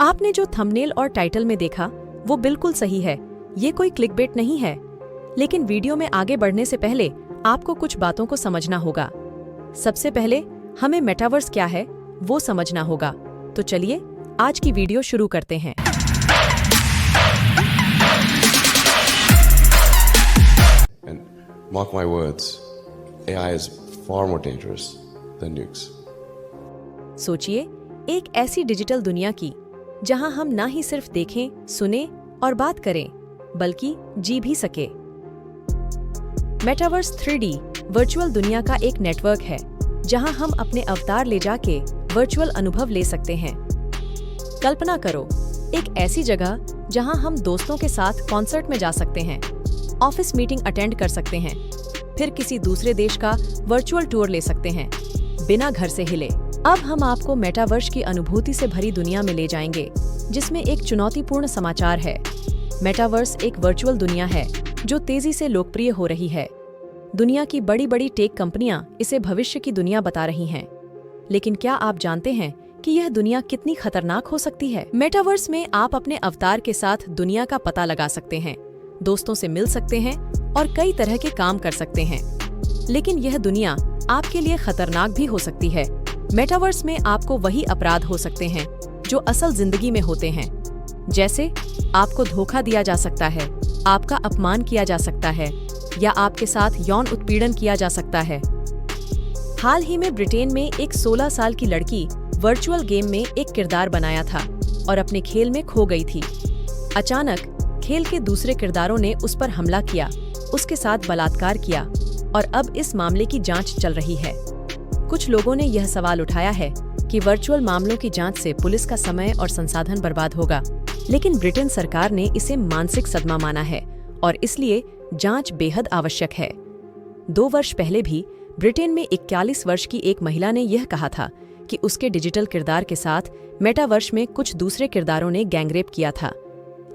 आपने जो थंबनेल और टाइटल में देखा वो बिल्कुल सही है। ये कोई क्लिकबेट नहीं है। लेकिन वीडियो में आगे बढ़ने से पहले आपको कुछ बातों को समझना होगा। सबसे पहले हमें मेटावर्स क्या है वो समझना होगा। तो चलिए आज की वीडियो शुरू करते हैं। And mark my words, AI is far more dangerous than nukes. सोचिए एक ऐसी डिजिटल दुनिया की जहां हम ना ही सिर्फ देखें, सुने और बात करें, बल्कि जी भी सके। मेटावर्स 3D वर्चुअल दुनिया का एक नेटवर्क है जहां हम अपने अवतार ले जाके वर्चुअल अनुभव ले सकते हैं। कल्पना करो एक ऐसी जगह जहां हम दोस्तों के साथ कॉन्सर्ट में जा सकते हैं, ऑफिस मीटिंग अटेंड कर सकते हैं, फिर किसी दूसरे देश का वर्चुअल टूर ले सकते हैं बिना घर से हिले। अब हम आपको मेटावर्स की अनुभूति से भरी दुनिया में ले जाएंगे जिसमें एक चुनौतीपूर्ण समाचार है। मेटावर्स एक वर्चुअल दुनिया है जो तेजी से लोकप्रिय हो रही है। दुनिया की बड़ी बड़ी टेक कंपनियां इसे भविष्य की दुनिया बता रही हैं। लेकिन क्या आप जानते हैं कि यह दुनिया कितनी खतरनाक हो सकती है? मेटावर्स में आप अपने अवतार के साथ दुनिया का पता लगा सकते हैं, दोस्तों से मिल सकते हैं और कई तरह के काम कर सकते हैं। लेकिन यह दुनिया आपके लिए खतरनाक भी हो सकती है। मेटावर्स में आपको वही अपराध हो सकते हैं जो असल जिंदगी में होते हैं। जैसे आपको धोखा दिया जा सकता है, आपका अपमान किया जा सकता है या आपके साथ यौन उत्पीड़न किया जा सकता है। हाल ही में ब्रिटेन में एक 16 साल की लड़की वर्चुअल गेम में एक किरदार बनाया था और अपने खेल में खो गई थी। अचानक खेल के दूसरे किरदारों ने उस पर हमला किया, उसके साथ बलात्कार किया और अब इस मामले की जांच चल रही है। कुछ लोगों ने यह सवाल उठाया है कि वर्चुअल मामलों की जांच से पुलिस का समय और संसाधन बर्बाद होगा, लेकिन ब्रिटेन सरकार ने इसे मानसिक सदमा माना है और इसलिए जांच बेहद आवश्यक है। 2 वर्ष पहले भी ब्रिटेन में 41 वर्ष की एक महिला ने यह कहा था कि उसके डिजिटल किरदार के साथ मेटावर्स में कुछ दूसरे किरदारों ने गैंगरेप किया था।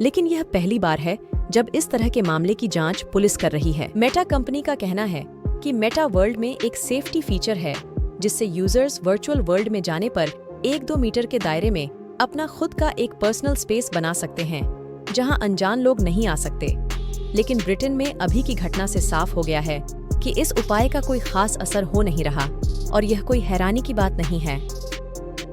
लेकिन यह पहली बार है जब इस तरह के मामले की जांच पुलिस कर रही है। मेटा कंपनी का कहना है कि मेटा वर्ल्ड में एक सेफ्टी फीचर है जिससे यूजर्स वर्चुअल वर्ल्ड में जाने पर 1-2 मीटर के दायरे में अपना खुद का एक पर्सनल स्पेस बना सकते हैं जहां अनजान लोग नहीं आ सकते। लेकिन ब्रिटेन में अभी की घटना से साफ हो गया है कि इस उपाय का कोई खास असर हो नहीं रहा और यह कोई हैरानी की बात नहीं है।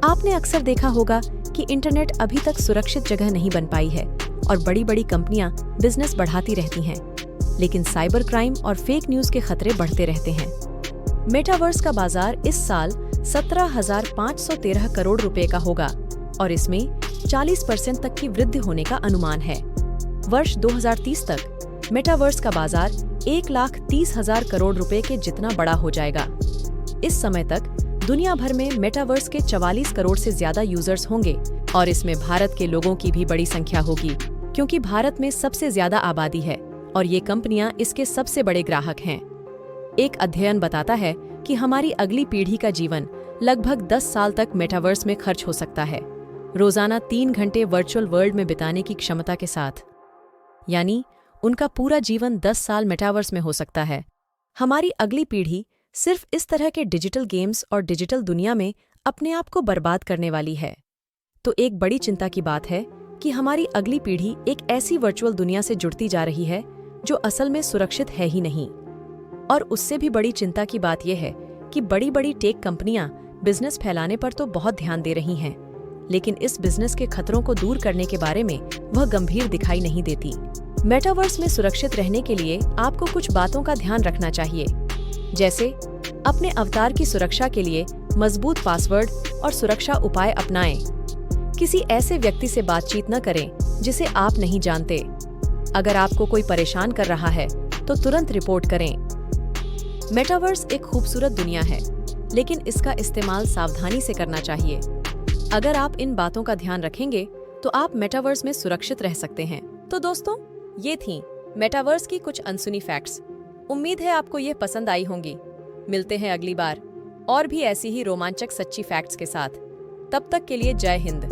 आपने अक्सर देखा होगा कि इंटरनेट अभी तक सुरक्षित जगह नहीं बन पाई है और बड़ी बड़ी कंपनियां बिजनेस बढ़ाती रहती हैं, लेकिन साइबर क्राइम और फेक न्यूज के खतरे बढ़ते रहते हैं। मेटावर्स का बाजार इस साल 17,513 करोड़ रुपए का होगा और इसमें 40% तक की वृद्धि होने का अनुमान है। वर्ष 2030 तक मेटावर्स का बाजार 1,30,000 करोड़ रुपए के जितना बड़ा हो जाएगा। इस समय तक दुनिया भर में मेटावर्स के 44 करोड़ से ज्यादा यूजर्स होंगे और इसमें भारत के लोगों की भी बड़ी संख्या होगी, क्योंकि भारत में सबसे ज्यादा आबादी है और ये कंपनियां इसके सबसे बड़े ग्राहक हैं। एक अध्ययन बताता है कि हमारी अगली पीढ़ी का जीवन लगभग 10 साल तक मेटावर्स में खर्च हो सकता है, रोजाना 3 घंटे वर्चुअल वर्ल्ड में बिताने की क्षमता के साथ। यानी उनका पूरा जीवन 10 साल मेटावर्स में हो सकता है। हमारी अगली पीढ़ी सिर्फ इस तरह के डिजिटल गेम्स और डिजिटल दुनिया में अपने आप को बर्बाद करने वाली है। तो एक बड़ी चिंता की बात है कि हमारी अगली पीढ़ी एक ऐसी वर्चुअल दुनिया से जुड़ती जा रही है जो असल में सुरक्षित है ही नहीं। और उससे भी बड़ी चिंता की बात यह है कि बड़ी बड़ी टेक कंपनियां बिजनेस फैलाने पर तो बहुत ध्यान दे रही हैं, लेकिन इस बिजनेस के खतरों को दूर करने के बारे में वह गंभीर दिखाई नहीं देती। मेटावर्स में सुरक्षित रहने के लिए आपको कुछ बातों का ध्यान रखना चाहिए, जैसे अपने अवतार की सुरक्षा के लिए मजबूत पासवर्ड और सुरक्षा उपाय अपनाएं। किसी ऐसे व्यक्ति से बातचीत न करें जिसे आप नहीं जानते। अगर आपको कोई परेशान कर रहा है तो तुरंत रिपोर्ट करें। मेटावर्स एक खूबसूरत दुनिया है, लेकिन इसका इस्तेमाल सावधानी से करना चाहिए। अगर आप इन बातों का ध्यान रखेंगे तो आप मेटावर्स में सुरक्षित रह सकते हैं। तो दोस्तों, ये थी मेटावर्स की कुछ अनसुनी फैक्ट्स। उम्मीद है आपको ये पसंद आई होंगी। मिलते हैं अगली बार और भी ऐसी ही रोमांचक सच्ची फैक्ट्स के साथ। तब तक के लिए जय हिंद।